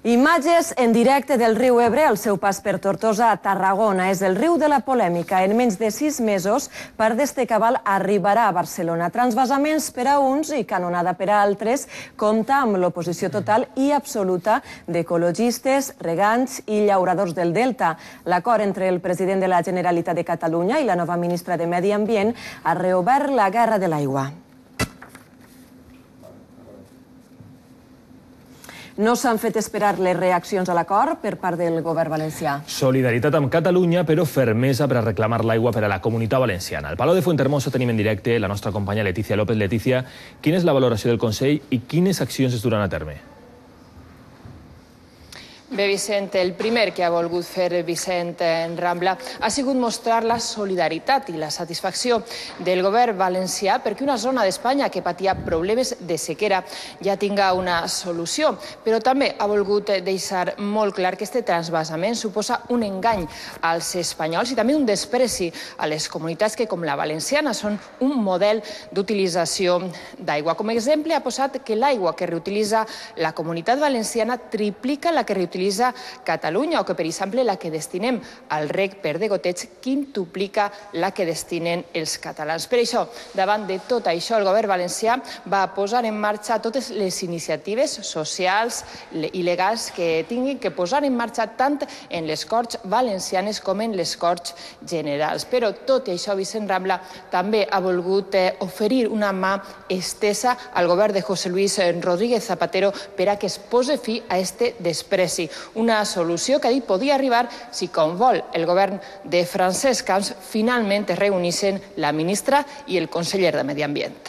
Imatges en directe del riu Ebre al seu pas per Tortosa a Tarragona. És el riu de la polèmica. En menys de 6 mesos, part d'este cabal arribarà a Barcelona. Transvasaments per a uns i canonada per a altres. Compta amb l'oposició total i absoluta d'ecologistes, regants i llauradors del Delta. L'acord entre el president de la Generalitat de Catalunya i la nova ministra de Medi Ambient ha reobert la guerra de l'aigua. No s'han fet esperar les reaccions a l'acord per part del govern valencià. Solidaritat amb Catalunya, però fermesa per a reclamar l'aigua per a la Comunitat Valenciana. Al Palau de Fuentermoso tenim en directe la nostra companya Letícia López. Letícia, quina és la valoració del Consell i quines accions es duran a terme? Bé, Vicent, el primer que ha volgut fer Vicent en Rambla ha sigut mostrar la solidaritat i la satisfacció del govern valencià perquè una zona d'Espanya que patia problemes de sequera ja tinga una solució. Però també ha volgut deixar molt clar que este transvasament suposa un engany als espanyols i també un despreci a les comunitats que, com la valenciana, són un model d'utilització d'aigua. Com a exemple, ha posat que l'aigua que reutilitza la Comunitat Valenciana triplica la que reutilitza Catalunya o que, per exemple, la que destinem al reg per degoteig quintuplica la que destinen els catalans. Per això, davant de tot això, el govern valencià va posar en marxa totes les iniciatives socials i legals que tinguin que posar en marxa tant en les Corts Valencianes com en les Corts Generals. Però tot i això, Vicent Rambla també ha volgut oferir una mà estesa al govern de José Luis Rodríguez Zapatero per a que es posi fi a este despreci. Una solució que ha dit podia arribar si, com vol el govern de Francesc Camps, finalment es reunissen la ministra i el conseller de Medi Ambient.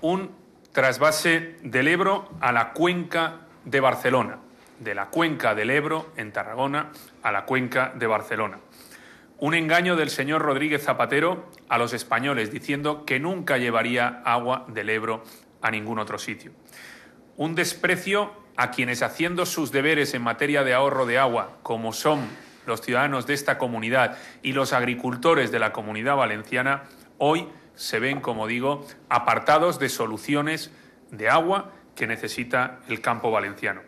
Un trasvase del Ebro a la cuenca de Barcelona, de la cuenca del Ebro en Tarragona a la cuenca de Barcelona. Un engaño del señor Rodríguez Zapatero a los españoles diciendo que nunca llevaría agua del Ebro a ningún otro sitio. Un desprecio a quienes, haciendo sus deberes en materia de ahorro de agua, como son los ciudadanos de esta comunidad y los agricultores de la Comunidad Valenciana, hoy se ven, como digo, apartados de soluciones de agua que necesita el campo valenciano.